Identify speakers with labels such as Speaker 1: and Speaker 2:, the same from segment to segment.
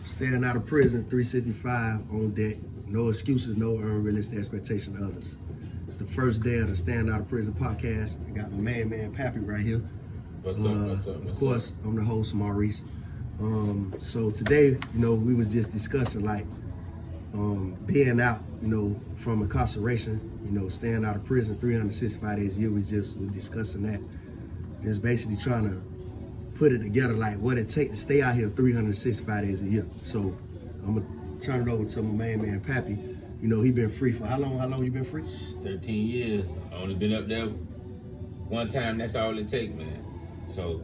Speaker 1: Staying out of prison, 365 on deck. No excuses, no unrealistic expectation of others. It's the first day of the Staying Out of Prison podcast. I got my man Pappy right here.
Speaker 2: What's up?
Speaker 1: Of course, I'm the host, Maurice. So today, we was just discussing being out, from incarceration, staying out of prison 365 days a year. We was discussing that. Just basically trying to put it together, like what it take to stay out here 365 days a year. So I'm gonna turn it over to my man Pappy. He been free for how long? How long you been free?
Speaker 2: 13 years. I only been up there one time. That's all it take, man. So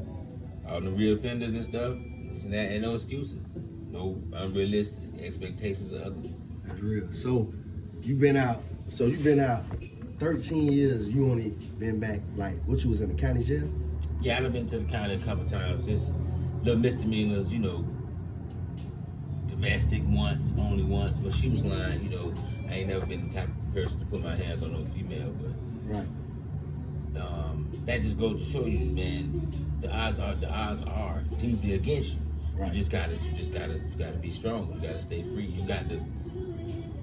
Speaker 2: all the real offenders and stuff, and that ain't no excuses. No unrealistic expectations of others.
Speaker 1: That's real. So you've been out 13 years. You only been back, what, you was in the county jail?
Speaker 2: Yeah, I've been to the county a couple times. Just little misdemeanors, domestic only once. But she was lying, I ain't never been the type of person to put my hands on no female, but
Speaker 1: right.
Speaker 2: That just goes to show you, man, the odds are deeply against you.
Speaker 1: Right.
Speaker 2: You gotta be strong. You gotta stay free. You got to,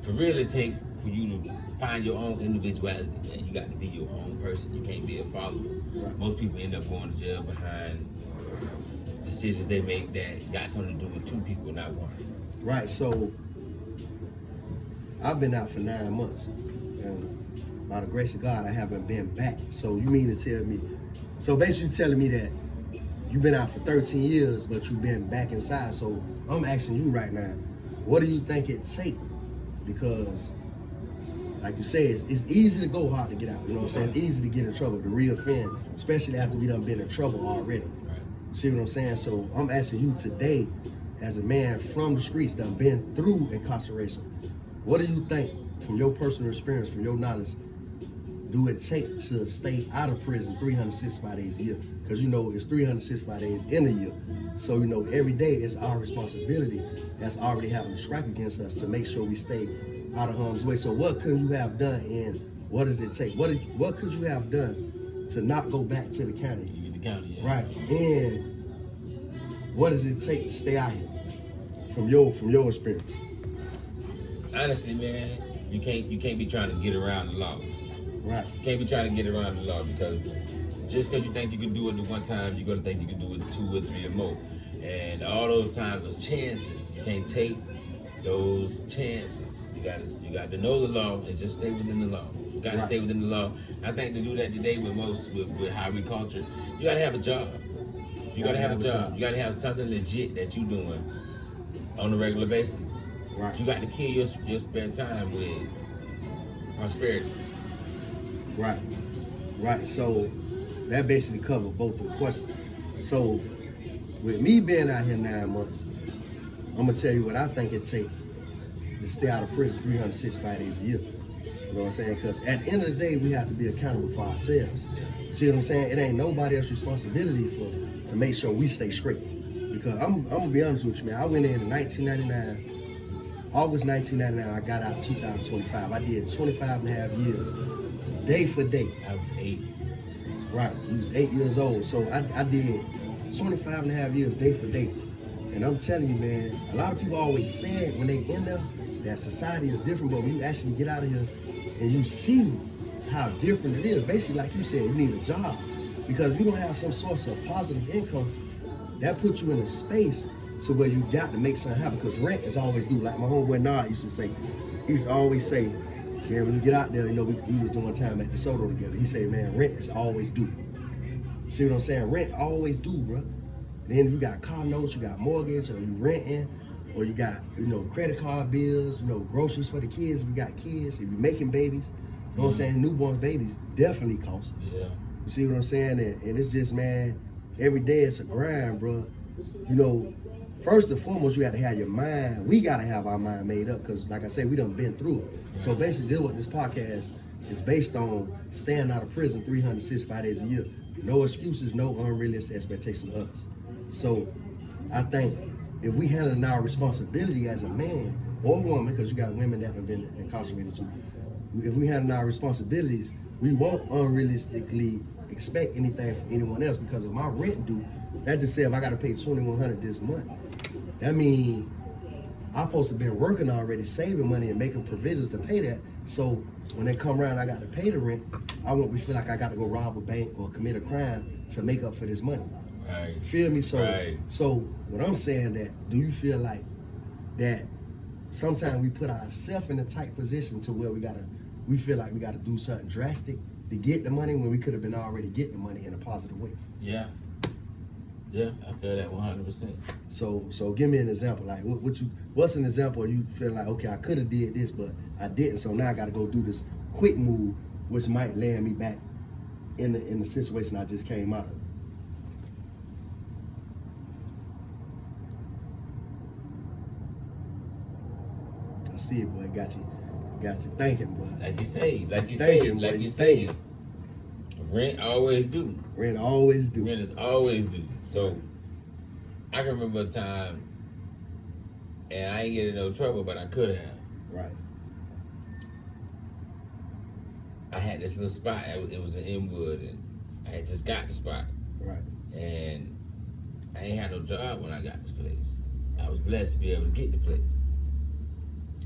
Speaker 2: for real, it take for you to find your own individuality, man. You got to be your own person. You can't be a follower.
Speaker 1: Right.
Speaker 2: Most people end up going to jail behind decisions they make that got something to do with two people, not one.
Speaker 1: Right. So I've been out for 9 months, and by the grace of God, I haven't been back. So you mean to tell me? So basically, telling me that you've been out for 13 years, but you've been back inside. So I'm asking you right now, what do you think it takes? Because, like you say, it's easy to go hard to get out. You know what I'm saying? It's easy to get in trouble, to re-offend, especially after we done been in trouble already.
Speaker 2: Right.
Speaker 1: See what I'm saying? So I'm asking you today, as a man from the streets that have been through incarceration, what do you think, from your personal experience, from your knowledge, do it take to stay out of prison 365 days a year? Because it's 365 days in a year. So every day it's our responsibility that's already having a strike against us to make sure we stay out of harm's way. So what could you have done, and what does it take? What could you have done to not go back to the county?
Speaker 2: The county, yeah.
Speaker 1: Right. And what does it take to stay out here from your experience?
Speaker 2: Honestly, man, you can't be trying to get around the law.
Speaker 1: Right.
Speaker 2: You can't be trying to get around the law, because just because you think you can do it the one time, you're gonna think you can do it 2 or 3 or more. And all those times, those chances, you can't take those chances. You got to know the law and just stay within the law. You got to stay within the law. I think to do that today with how we culture, you got to have a job. You got to have a job. You got to have something legit that you're doing on a regular basis.
Speaker 1: Right.
Speaker 2: You got to kill your spare time with prosperity.
Speaker 1: Right. Right. So that basically covers both the questions. So with me being out here 9 months, I'm gonna tell you what I think it takes to stay out of prison 365 days a year. You know what I'm saying? Because at the end of the day, we have to be accountable for ourselves. See what I'm saying? It ain't nobody else's responsibility to make sure we stay straight. Because I'm gonna be honest with you, man. I went in 1999, August 1999. I got out 2025. I did 25 and a half years, day for day.
Speaker 2: I was 8.
Speaker 1: Right, you was 8 years old. So I did 25 and a half years, day for day. And I'm telling you, man, a lot of people always said when they in there that society is different, but when you actually get out of here and you see how different it is, basically like you said, you need a job. Because if you don't have some source of positive income, that puts you in a space to where you got to make something happen, because rent is always due. Like my homeboy Nard used to say, he used to always say, man, when you get out there, we was doing time at DeSoto together. He said, man, rent is always due. See what I'm saying? Rent always due, bro. Then you got car notes, you got mortgage, or you renting, or you got, credit card bills, groceries for the kids. If you got kids, if you're making babies, you know what I'm saying? Newborn babies definitely cost.
Speaker 2: Yeah.
Speaker 1: You see what I'm saying? And it's just, man, every day it's a grind, bro. First and foremost, you got to have your mind. We got to have our mind made up, because, like I said, we done been through it. So basically, what this podcast is based on: staying out of prison 365 days a year. No excuses, no unrealistic expectations of us. So I think if we handle our responsibility as a man or woman, because you got women that have been incarcerated too, if we handle our responsibilities, we won't unrealistically expect anything from anyone else. Because if my rent due, that just said if I got to pay $2,100 this month, that means I'm supposed to been working already, saving money and making provisions to pay that. So when they come around, I got to pay the rent. I won't be feel like I got to go rob a bank or commit a crime to make up for this money.
Speaker 2: Right.
Speaker 1: Feel me? So,
Speaker 2: Right.
Speaker 1: so what I'm saying that, do you feel like that sometimes we put ourselves in a tight position to where we feel like we gotta do something drastic to get the money when we could have been already getting the money in a positive way?
Speaker 2: Yeah. Yeah, I feel that 100%.
Speaker 1: So give me an example. Like what's an example you feel like, okay, I could have did this, but I didn't. So now I got to go do this quick move, which might land me back in the situation I just came out of. I see it, boy. Got you thinking, boy.
Speaker 2: Like you say,
Speaker 1: Thinking, boy.
Speaker 2: Rent always due.
Speaker 1: Rent always do.
Speaker 2: Rent is always due. So I can remember a time, and I ain't get in no trouble, but I could have.
Speaker 1: Right.
Speaker 2: I had this little spot. It was in Inwood, and I had just got the spot.
Speaker 1: Right.
Speaker 2: And I ain't had no job when I got this place. I was blessed to be able to get the place.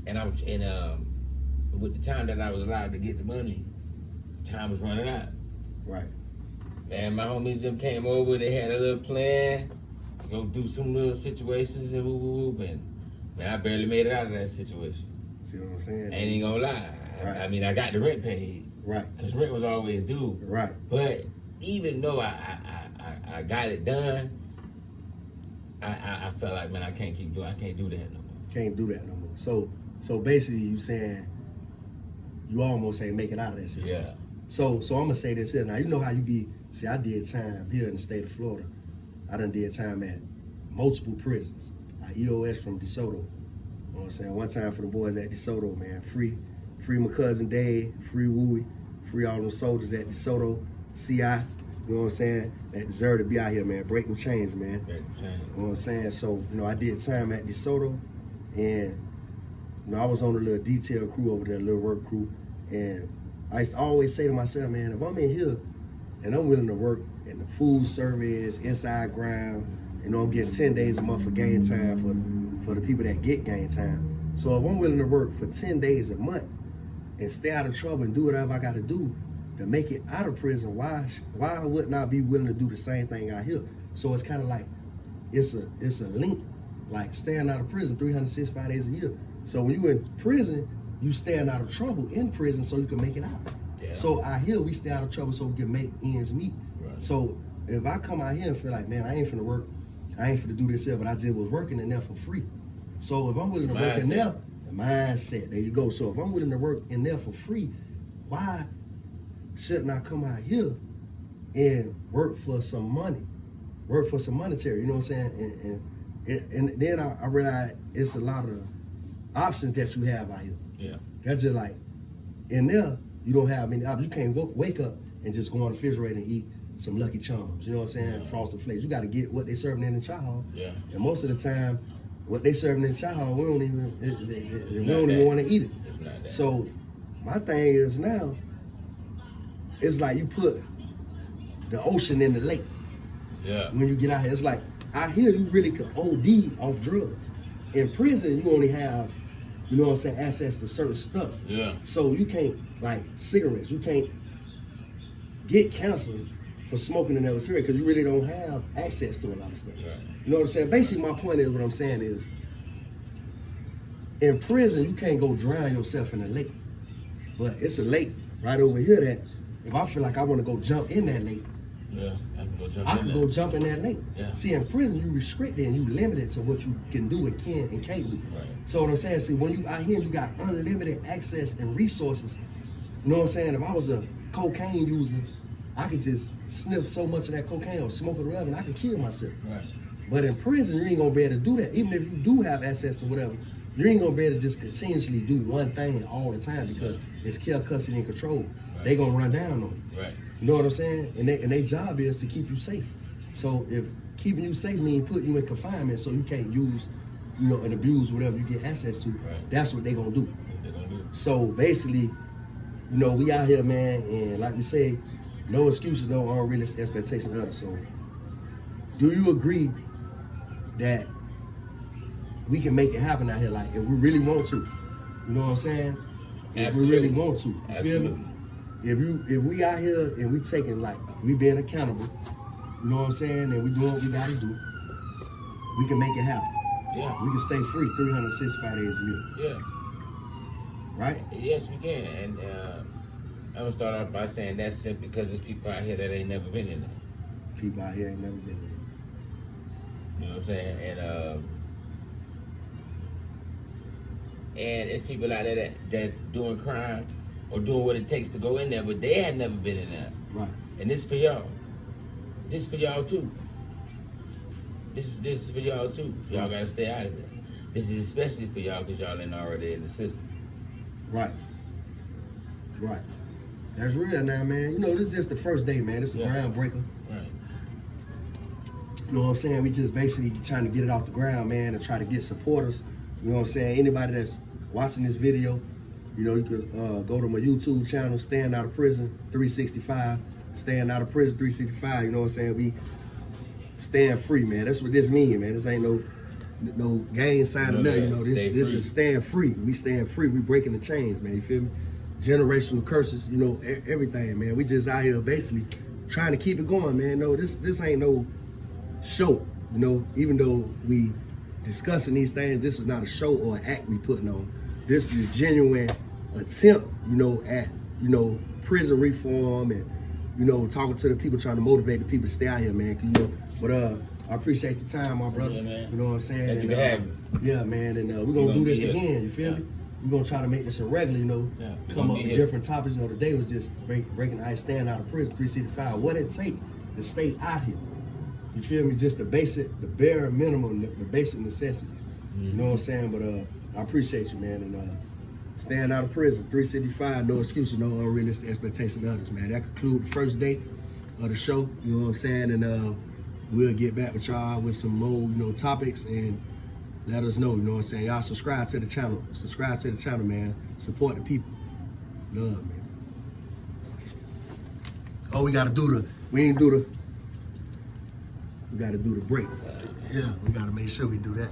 Speaker 2: And I was with the time that I was allowed to get the money, time was running out.
Speaker 1: Right.
Speaker 2: Man, my homies them came over. They had a little plan to go do some little situations and whoop, and man, I barely made it out of that situation.
Speaker 1: See what I'm saying?
Speaker 2: Ain't even gonna lie.
Speaker 1: Right.
Speaker 2: I mean, I got the rent paid.
Speaker 1: Right.
Speaker 2: Cause rent was always due.
Speaker 1: Right.
Speaker 2: But even though I got it done, I felt like, man, I can't do that no more.
Speaker 1: Can't do that no more. So basically, you saying you almost ain't make it out of that situation.
Speaker 2: Yeah.
Speaker 1: So I'm gonna say this here. Now you know how you be. See, I did time here in the state of Florida. I done did time at multiple prisons. I EOS from DeSoto. You know what I'm saying? One time for the boys at DeSoto, man. Free my cousin Dave, free Wooey, free all them soldiers at DeSoto, CI. You know what I'm saying? That deserve to be out here, man. Breaking chains, man.
Speaker 2: Breaking chains.
Speaker 1: You know what I'm saying? So, I did time at DeSoto, and I was on a little detail crew over there, little work crew, and I used to always say to myself, man, if I'm in here and I'm willing to work in the food service, inside ground, I'm getting 10 days a month for game time for the people that get game time. So if I'm willing to work for 10 days a month and stay out of trouble and do whatever I got to do to make it out of prison, why wouldn't I be willing to do the same thing out here? So it's kind of like it's a link, like staying out of prison 365 days a year. So when you're in prison, you staying out of trouble in prison so you can make it out.
Speaker 2: Yeah.
Speaker 1: So out here, we stay out of trouble so we can make ends meet.
Speaker 2: Right.
Speaker 1: So if I come out here and feel like, man, I ain't finna work, I ain't finna do this here, but I just was working in there for free. So if I'm willing to work in there, the mindset, there you go. So if I'm willing to work in there for free, why shouldn't I come out here and work for some money, work for some monetary, you know what I'm saying? And then I realized it's a lot of options that you have out here.
Speaker 2: Yeah.
Speaker 1: That's just like, in there, you don't have many options. You can't wake up and just go on the refrigerator and eat some Lucky Charms, you know what I'm saying?
Speaker 2: Yeah.
Speaker 1: Frosted Flakes. You got to get what they serving in the chow hall.
Speaker 2: Yeah.
Speaker 1: And most of the time, what they serving in the chow hall, we don't even want to eat it.
Speaker 2: It's not that.
Speaker 1: So my thing is now, it's like you put the ocean in the lake.
Speaker 2: Yeah.
Speaker 1: When you get out here, it's like out here you really could OD off drugs. In prison, you only have, you know what I'm saying, access to certain stuff.
Speaker 2: Yeah.
Speaker 1: So you can't, like cigarettes, you can't get cancer for smoking another cigarette because you really don't have access to a lot of stuff.
Speaker 2: Right.
Speaker 1: You know what I'm saying? Basically, my point is, what I'm saying is, in prison, you can't go drown yourself in a lake. But it's a lake right over here that if I feel like I want to go jump in that lake,
Speaker 2: Yeah.
Speaker 1: I can go jump in that lake.
Speaker 2: Yeah.
Speaker 1: See, in prison, you restricted and you limited to what you can do and can and can't do.
Speaker 2: Right.
Speaker 1: So what I'm saying, see, when you out here, you got unlimited access and resources. You know what I'm saying? If I was a cocaine user, I could just sniff so much of that cocaine or smoke it or whatever, and I could kill myself.
Speaker 2: Right.
Speaker 1: But in prison, you ain't gonna be able to do that. Even if you do have access to whatever, you ain't gonna be able to just continuously do one thing all the time because it's care, custody, and control.
Speaker 2: Right.
Speaker 1: They gonna run down on you.
Speaker 2: Right.
Speaker 1: You know what I'm saying? And their job is to keep you safe. So if keeping you safe means putting you in confinement so you can't use, and abuse whatever you get access to,
Speaker 2: Right.
Speaker 1: that's what they gonna do.
Speaker 2: They're gonna do.
Speaker 1: So basically, we out here, man, and like we say, no excuses, no unrealistic expectations of others. So do you agree that we can make it happen out here. Like if we really want to, you know what I'm saying? If
Speaker 2: Absolutely.
Speaker 1: we really want to, you feel me? If we out here and we taking like we being accountable, you know what I'm saying, and we doing what we gotta do, we can make it happen.
Speaker 2: Yeah.
Speaker 1: We can stay free 365 days a year,
Speaker 2: Yeah.
Speaker 1: right?
Speaker 2: Yes, we can. And I'm gonna start off by saying that's simply because there's people out here that ain't never been in there.
Speaker 1: People out here ain't never been in
Speaker 2: You know what I'm saying? And it's people out there that's doing crime or doing what it takes to go in there, but they have never been in there.
Speaker 1: it. Right.
Speaker 2: And this is for y'all. This is for y'all too. This is for y'all too. Y'all gotta stay out of it. This is especially for y'all because y'all ain't already in the system.
Speaker 1: Right. Right. That's real now, man. You know, this is just the first day, man. This is a groundbreaker.
Speaker 2: Right.
Speaker 1: You know what I'm saying? We just basically trying to get it off the ground, man, and try to get supporters. You know what I'm saying? Anybody that's watching this video, you know, you could go to my YouTube channel, Staying Out of Prison 365. Staying Out of Prison 365, you know what I'm saying? We staying free, man. That's what this means, man. This ain't no gang sign or nothing. You know, this is staying free. We staying free. We breaking the chains, man. You feel me? Generational curses, you know, everything, man. We just out here basically trying to keep it going, man. No, this ain't no show, you know. Even though we discussing these things, this is not a show or an act we putting on. This is a genuine attempt, you know, at, you know, prison reform and, you know, talking to the people, trying to motivate the people to stay out here, man. You know, but I appreciate the time, my brother.
Speaker 2: Yeah, man.
Speaker 1: You know what I'm saying?
Speaker 2: Thank you for having me.
Speaker 1: Yeah, man, and we're gonna do this
Speaker 2: be here.
Speaker 1: again. You feel me? We're gonna try to make this a regular, you know.
Speaker 2: Yeah, we're
Speaker 1: Come
Speaker 2: gonna
Speaker 1: up
Speaker 2: be
Speaker 1: with
Speaker 2: here.
Speaker 1: different topics. You know, today was just breaking the ice, staying out of prison, 365. What it take to stay out here? You feel me? Just the bare minimum, the basic necessities. You know what I'm saying? But I appreciate you, man, and staying out of prison, 365, no excuses, no unrealistic expectations of others, man. That concludes the first day of the show, you know what I'm saying? And we'll get back with y'all with some more, you know, topics and let us know, you know what I'm saying? Y'all subscribe to the channel. Subscribe to the channel, man. Support the people. Love, man. Oh, we gotta do we gotta do the break. Yeah, we gotta make sure we do that.